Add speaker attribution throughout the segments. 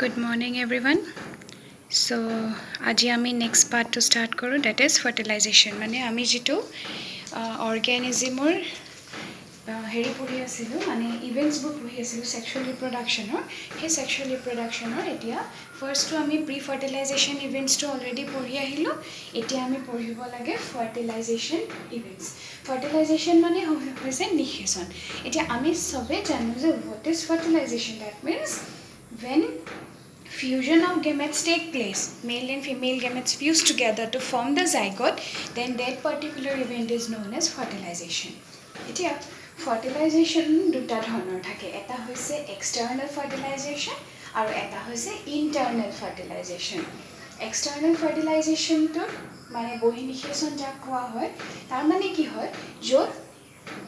Speaker 1: Good morning everyone. So আজি আমি next part to start কৰো, that is fertilization. মানে আমি যেটো organismৰ হেৰি পঢ়ি আছিলো, মানে events বোৰ পঢ়ি আছিলো sexual reproduction হে sexual reproduction এতিয়া first to আমি pre fertilization events to already পঢ়ি আহিলো. এতিয়া আমি পঢ়িব লাগে fertilization events. Fertilization মানে হৈছে নিষেচন. এতিয়া আমি সবে জানো যে what is fertilization. That means when fusion of gametes take place, male and female gametes fuse together to form the zygote, then that particular event is known as fertilization. এতিয়া fertilization দুটা ধৰণৰ থাকে, এটা হৈছে external fertilization আৰু এটা হৈছে internal fertilization. External fertilization তো মানে বহি নিষেচন যাক কোৱা হয়, তাৰ মানে কি হয় য'ত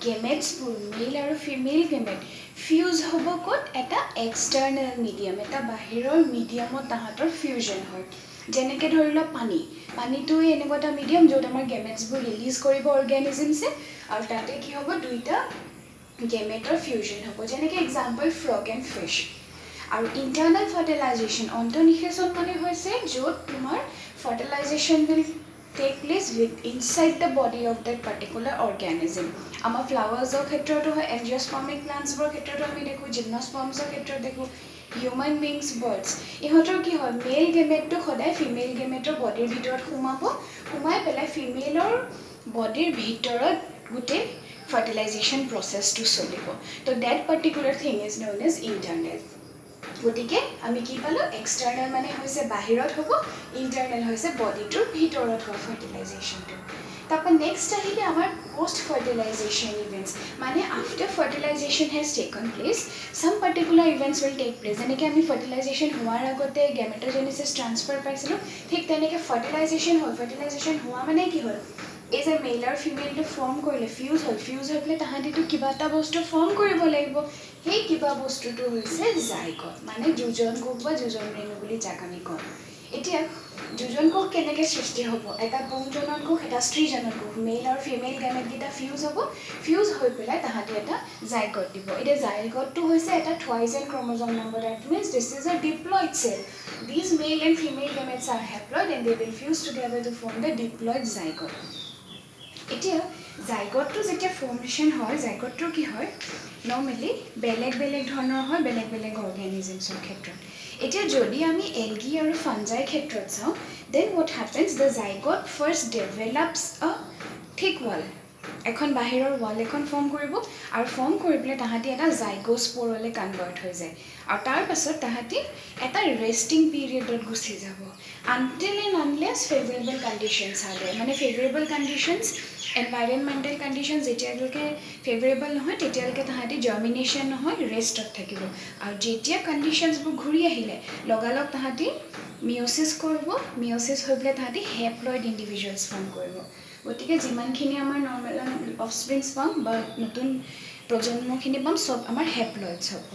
Speaker 1: gametes বোৰ male আৰু female gamete fuse হ'ব ক'ত এটা external medium, এটা বাহিৰৰ mediumত তাহাঁতৰ fusion হয়. যেনেকৈ ধৰি লওক পানীটো এনেকুৱা এটা medium য'ত আমাৰ gametes বোৰ release কৰিব organismছে আৰু তাতে কি হ'ব দুইটা gameteৰ fusion হ'ব. যেনেকৈ example frog and fish. আৰু internal fertilization অন্তঃনিষেচন মানে হৈছে য'ত তোমাৰ fertilization will take place with inside the body of that particular organism. আমাৰ ফ্লাৱাৰ্ছৰ ক্ষেত্ৰতো হয়, এঞ্জিঅস্পাৰ্মিক প্লান্টছৰ ক্ষেত্ৰতো আমি দেখো, জিমনস্পাৰ্মছৰ ক্ষেত্ৰত দেখো, হিউম্যান বিংছ বাৰ্ডছ ইহঁতৰ কি হয় মেল গেমেটটো সদায় ফিমেল গেমেটৰ বডিৰ ভিতৰত সোমাই পেলাই ফিমেলৰ বডিৰ ভিতৰত গোটেই ফাৰ্টিলাইজেশ্যন প্ৰচেছটো চলিব. তো that particular thing is known as internal. গতিকে আমি কি পালোঁ এক্সটাৰ্নেল মানে হৈছে বাহিৰত হ'ব, ইণ্টাৰনেল হৈছে বডিটোৰ ভিতৰত হোৱা ফাৰ্টিলাইজেশ্যনটো. তাৰপৰা নেক্সট আহিলে আমাৰ পোষ্ট ফাৰ্টিলাইজেশ্যন ইভেণ্টছ, মানে after fertilisation has taken place some particular events will take place. যেনেকৈ আমি ফাৰ্টিলাইজেশ্যন হোৱাৰ আগতে গেমেট'জেনেচিছ ট্ৰান্সফাৰ পাইছিলোঁ, ঠিক তেনেকৈ ফাৰ্টিলাইজেশ্যন হ'ল. ফাৰ্টিলাইজেশ্যন হোৱা মানে কি হ'ল, এই যে মেল আৰু ফিমেলটো ফৰ্ম কৰিলে, ফিউজ হৈ পেলাই তাহাঁতিটো কিবা এটা বস্তু ফৰ্ম কৰিব লাগিব. সেই কিবা বস্তুটো হৈছে জাইগট, মানে যোজন কোষ বা যোজন ৰেণু বুলি যাক আমি কওঁ. এতিয়া যোজন কোষ কেনেকৈ সৃষ্টি হ'ব, এটা পুংজনন কোষ এটা স্ত্ৰীজনন কোষ, মেল আৰু ফিমেল গেমেটকেইটা ফিউজ হ'ব, ফিউজ হৈ পেলাই তাহাঁতি এটা জাইগট দিব. এতিয়া জাইগটটো হৈছে এটা two n chromosome number. That means this is a diploid cell. These male and female gametes are haploid and they will fuse together to form the diploid zygote. এতিয়া জাইগটটো যেতিয়া ফৰ্মেশ্যন হয়, জাইগটটো কি হয় নৰ্মেলি বেলেগ ধৰণৰ হয় বেলেগ অৰ্গেনিজমছৰ ক্ষেত্ৰত. এতিয়া যদি আমি এলগি আৰু ফাঞ্জাইৰ ক্ষেত্ৰত চাওঁ, then what happens the zygote first develops a thick wall. এখন বাহিৰৰ ৱাল এখন ফৰ্ম কৰিব আৰু ফৰ্ম কৰি পেলাই তাহাঁতি এটা জাইগোস্প'ৰলৈ কনভাৰ্ট হৈ যায় আৰু তাৰ পাছত তাহাঁতি এটা ৰেষ্টিং পিৰিয়ডত গুচি যাব আনটিল এণ্ড আনলেছ ফেভৰেবল কণ্ডিশ্যনছ আহে. মানে ফেভৰেবল কণ্ডিশ্যনছ এনভাইৰনমেণ্টেল কণ্ডিশ্যন যেতিয়ালৈকে ফেভৰেবল নহয় তেতিয়ালৈকে তাহাঁতি জাৰ্মিনেশ্যন নহয়, ৰেষ্টত থাকিব. আৰু যেতিয়া কণ্ডিশ্যনছবোৰ ঘূৰি আহিলে লগালগ তাহাঁতি মিঅ'চিছ কৰিব, মিঅ'চিছ হৈ পেলাই তাহাঁতি হেপ্লইড ইণ্ডিভিজুৱেলছ ফৰ্ম কৰিব. গতিকে যিমানখিনি আমাৰ নৰ্মেল অফস্প্ৰিংছ পাম বা নতুন প্ৰজন্মখিনি পাম চব আমাৰ হেপ্লইডছ হ'ব.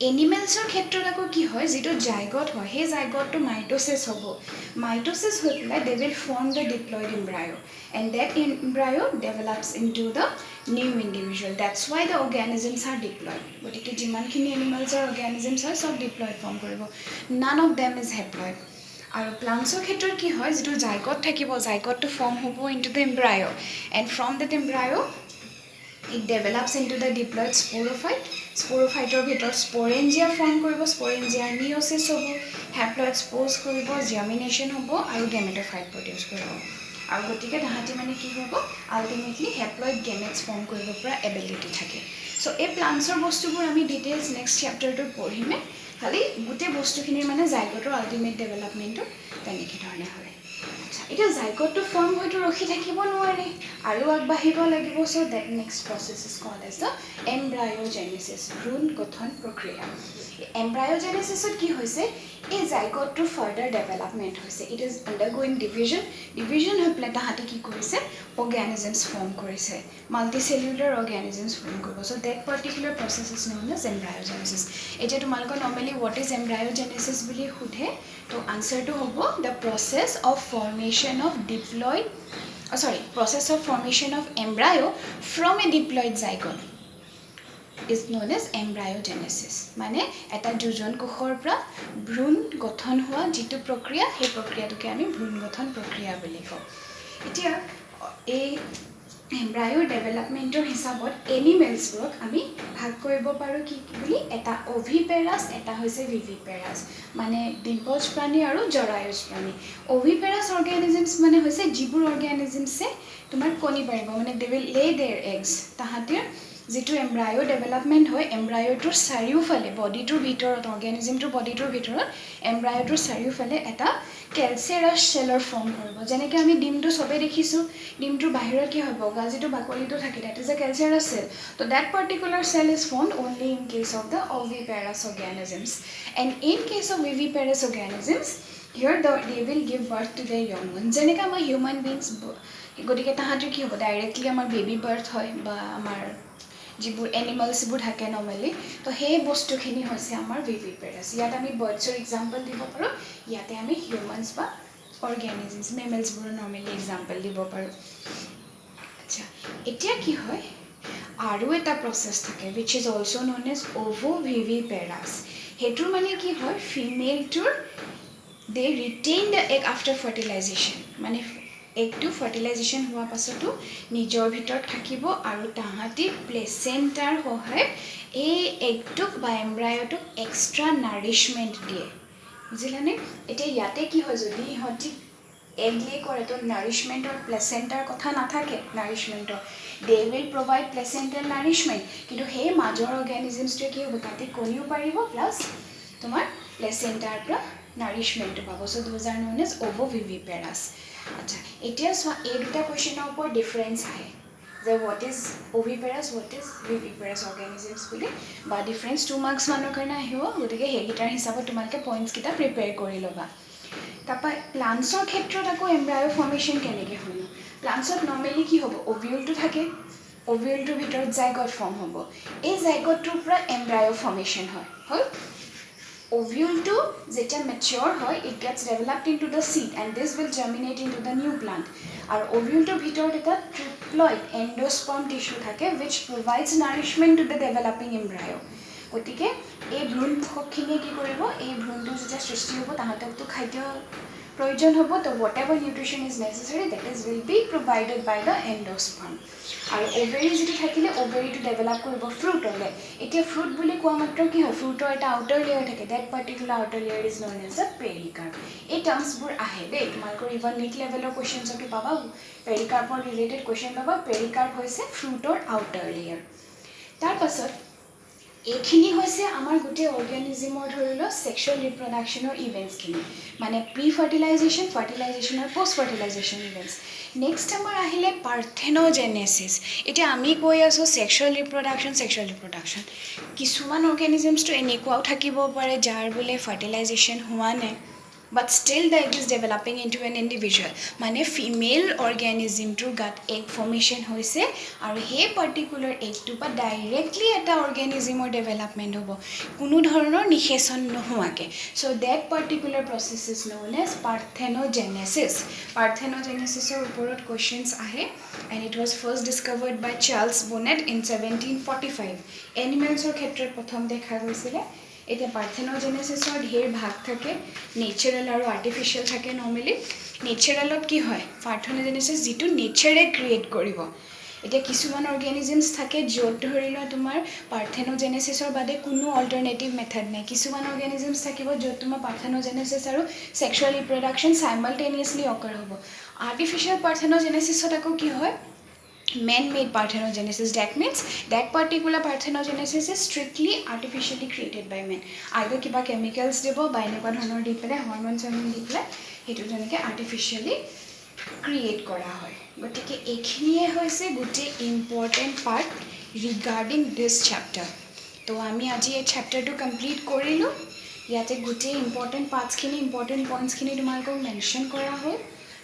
Speaker 1: এনিমেলছৰ ক্ষেত্ৰত আকৌ কি হয়, যিটো জাইগট হয় সেই জাইগটটো মাইট'চিছ হ'ব. মাইট'চিছ হৈ পেলাই they will form the diploid embryo and that embryo develops into the new individual. That's why the organisms are diploid. গতিকে যিমানখিনি এনিমেলছৰ অৰ্গেনিজমছ হয় চব ডিপ্লইড ফৰ্ম কৰিব, none of them is haploid. আৰু প্লাণ্টছৰ ক্ষেত্ৰত কি হয়, যিটো জাইগট থাকিব, জাইগটটো ফৰ্ম হ'ব into the embryo and from that embryo it develops into the diploid sporophyte. স্প'ৰফাইটৰ ভিতৰত স্প'ৰেঞ্জিয়া ফৰ্ম কৰিব, স্প'ৰেঞ্জিয়াৰ মিঅ'চিছ হ'ব, হেপ্লইড স্প'জ কৰিব, জাৰ্মিনেশ্যন হ'ব আৰু গেমেট'ফাইট প্ৰডিউচ কৰিব. আৰু গতিকে তাহাঁতি মানে কি হ'ব আল্টিমেটলি হেপ্লইড গেমেটছ ফৰ্ম কৰিব পৰা এবিলিটি থাকে. চ' এই প্লাণ্টছৰ বস্তুবোৰ আমি ডিটেইলছ নেক্সট চেপ্টাৰটোত পঢ়িমে, খালি গোটেই বস্তুখিনিৰ মানে জাইগটৰ আল্টিমেট ডেভেলপমেণ্টটো তেনেকৈ ধৰণে হয়. এতিয়া জাইগটটো ফৰ্ম হয়তো ৰখি থাকিব নোৱাৰে আৰু আগবাঢ়িব লাগিব. So' that next process is called as the embryogenesis, ভ্ৰূণ গঠন প্ৰক্ৰিয়া. এম্ব্ৰায়'জেনেচিছত কি হৈছে, এই জাইগটটোৰ ফাৰ্ডাৰ ডেভেলপমেণ্ট হৈছে. ইট ইজ আণ্ডাৰগ'য়িং ডিভিজন হৈ পেলাই তাহাঁতি কি কৰিছে অৰ্গেনিজমছ ফৰ্ম কৰিছে, মাল্টিচেলুলাৰ অৰ্গেনিজমছ ফৰ্ম কৰিব. So' that particular process is known as embryogenesis. এতিয়া তোমালোকৰ নৰ্মেলি হোৱাট ইজ এম্ব্ৰায়'জেনেচিছ বুলি সোধে, তো আনচাৰটো হ'ব the process of formation of process of formation of embryo from a diploid zygote. is known as embryogenesis মানে এটা দুজন কোষৰ পৰা ভ্ৰূণ গঠন হোৱা যেটো প্ৰক্ৰিয়া সেই প্ৰক্ৰিয়াটোকে আমি ভ্ৰূণ গঠন প্ৰক্ৰিয়া বুলি কওঁ এতিয়া এই এমব্ৰায়ো ডেভেলপমেন্টৰ হিচাপত এনিমেলছবোৰক আমি ভাগ কৰিব পাৰো কি বুলি এটা ওভিপেৰাছ এটা হৈছে ভিভিপেৰাছ মানে ডিম্পজ প্ৰাণী আৰু জৰায়ুজ প্ৰাণী ওভিপেৰাছ অৰ্গানিজমছ মানে হৈছে যিবোৰ অৰ্গানিজমছে তোমাৰ কণী পাৰিব মানে দে উইল লে देयर এগছ তাহাঁতৰ যেটো এমব্ৰায়ো ডেভেলপমেন্ট হয় এমব্ৰায়োটোৰ চাৰিওফালে বডিটোৰ ভিতৰত অৰ্গানিজমটোৰ বডিটোৰ ভিতৰত এমব্ৰায়োটোৰ চাৰিওফালে এটা কেলচিয়াৰাছ চেলৰ ফৰ্ম কৰিব যেনেকৈ আমি ডিমটো সবে দেখিছো ডিমটোৰ বাহিৰত কি হয় বগা যেটো বাকলিটো থাকে that is a calcareous cell so that particular cell is formed only in case of the oviparous organisms and in case of viviparous organisms here they will give birth to their young ones যেনেকৈ আমাৰ human beings গতিকে তাহাঁতৰ কি হ'ব directly আমাৰ baby birth হয় বা আমাৰ যিবোৰ এনিমেলছবোৰ থাকে নৰ্মেলি তো সেই বস্তুখিনি হৈছে আমাৰ ভিভিপেৰাছ ইয়াত আমি বাৰ্ডছৰ এক্সাম্পল দিব পাৰোঁ ইয়াতে আমি হিউম্যানছ বা অৰ্গানিজমছ মেমেলছবোৰ নৰ্মেলি এক্সাম্পল দিব পাৰোঁ আচ্ছা এতিয়া কি হয় আৰু এটা প্ৰসেস থাকে which is also known as ovoviviparous হেতুৰ মানে কি হয় ফিমেলটোৰ they retain the egg after fertilization মানে এগটো ফাৰ্টিলাইজেশন হোৱা পাছতো নিজৰ ভিতৰত থাকিব আৰু তাহাঁতি প্লেসেন্টাৰ সহায় এই এগটোক বা এমব্ৰায়োটোক এক্সট্ৰা নাৰিশমেন্ট দিয়ে বুজিলানে এতিয়া ইয়াতে কি হয় যদি ইহঁতি এগ লে কৰে তো নাৰিশমেন্টৰ প্লেসেন্টাৰ কথা নাথাকে নাৰিশমেন্টৰ they will provide placental nourishment কিন্তু সেই মাজৰ অৰ্গানিজমছটো কি হ'ব তাতে কণীও পাৰিব প্লাস তোমাৰ প্লেসেন্টাৰ পৰা নাৰিশমেন্ট পাব so those are known as ovoviviparous আচ্ছা এতিয়া সো এই দুটা কোৱেশ্চনৰ ওপৰত ডিফাৰেন্স আহে যে what is oviparous what is viviparous organisms বুলি বা ডিফাৰেন্স 2 মাৰ্কস মানৰ কাৰণে আহিব গতিকে হেগিটাৰ হিচাপত তোমালকে পইণ্টছ কিটা প্ৰিপেয়াৰ কৰি লবা তাপা প্লান্টছৰ ক্ষেত্ৰত আকৌ এমব্ৰায়ো ফৰ্মেশন কেনেকৈ হয় প্লান্টছত নৰ্মেলি কি হ'ব ওভিউলটো থাকে ওভিউলটোৰ ভিতৰত জাইগট ফৰ্ম হ'ব এই জাইগটটোৰ পৰা এমব্ৰায়ো ফৰ্মেশন হয় ovule jeta mature hoy it gets developed into the seed and this will germinate into the new plant আর ovule to bhitor eta triploid endosperm tissue thake which provides nourishment to the developing embryo otike ei bhrun khokine ki koribo ei bhruntu jeta srishti hobo tahatok to khadya proyojon hobo to whatever nutrition is necessary that is will be provided by the endosperm আর ovary যেটো থাকিলে ovary to develop করিব fruit হলে এতিয়া fruit বুলি কোৱা মাত্ৰ কি হয় fruitor এটা outer layer থাকে that particular outer layer is known as the pericarp এই terms বোৰ আহে দে তোমালোকৰ ইভন নিট লেভেলৰ কোৱেশ্চনছ অটো পাবা pericarpৰ ৰিলেটেড কোৱেশ্চন পাবা pericarp হৈছে fruitor outer layer তাৰ পাছত এইখিনি হৈছে আমাৰ গুটে অৰ্গানিজমৰ ধৰিলো সেক্সুয়াল ৰিপ্ৰডাকচনৰ ইভেন্টছ খিনি মানে প্ৰি ফাৰ্টিলাইজেশন ফাৰ্টিলাইজেশন আৰু পোষ্ট ফাৰ্টিলাইজেশন ইভেন্টছ নেক্সট আমাৰ আহিলে পাৰ্থেনোজেনেসিস এতিয়া আমি কৈ আছো সেক্সুয়াল ৰিপ্ৰডাকচন কিছুমান অৰ্গানিজমছ তো এনেকুৱাও থাকিব পাৰে যাৰ বুলে ফাৰ্টিলাইজেশন হোৱা নাই but still the egg is developing into an individual মানে female organism to gut egg formation hoise aru he particular egg to pa directly eta organism or development hobo kuno dhoroner niheson nohuake so that particular process is known as parthenogenesis or uporot questions ahe and it was first discovered by Charles Bonnet in 1745 animals or khetrot prothom dekha goisile এটা পাৰ্থেনোজেনেসিসৰ ঢেৰ ভাগ থাকে natural আৰু আৰ্টিফিশিয়াল থাকে normally নেচাৰেলত কি হয় পাৰ্থেনোজেনেসিস যেটো নেচাৰে create কৰিব এটা কিছুমান অৰ্গানিজমছ থাকে য'ত ধৰিলো তোমাৰ পাৰ্থেনোজেনেসিসৰ বাদে কোনো অল্টাৰনেটিভ মেথড নাই কিছুমান অৰ্গানিজমছ থাকিব য'ত তোমাৰ পাৰ্থেনোজেনেসিস আৰু সেক্সুয়াল ৰিপ্ৰডাকচন সাইমালটেনিয়াছলি অকাৰ হ'ব আৰ্টিফিশিয়াল পাৰ্থেনোজেনেসিসত আকৌ কি হয় man-made parthenogenesis that means that particular parthenogenesis is strictly artificially created by men either kiba chemicals debo ba enekwa dhonor di pele hormones di pele hetu jonike artificially create kora hoy gotike ekhiniye hoise gutte important part regarding this chapter to ami aji ei chapter to complete korilu yate gutte important parts khini important points khini tumalko mention kora hoy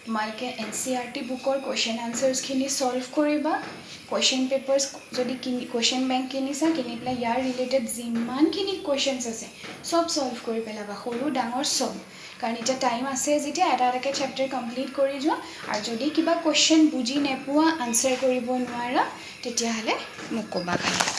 Speaker 1: তোমালকে NCERT বুকৰ question আনসাৰ্স খিনি solve কৰিবা question পেপাৰস যদি question bank কিনিছা কিনিপলা ইয়াৰ related জিমান খিনি কোৱেশ্চনছ আছে সব solve কৰি পেলাবা সৰু ডাঙৰ সব কাৰণ এটা টাইম আছে যেতিয়া এটাকে চ্যাপ্টাৰ কমপ্লিট কৰি যোৱা আৰু যদি কিবা কোৱেশ্চন বুজি নেপোৱা আনসাৰ কৰিব নোৱাৰা তেতিয়া হলে মোক কবা খালি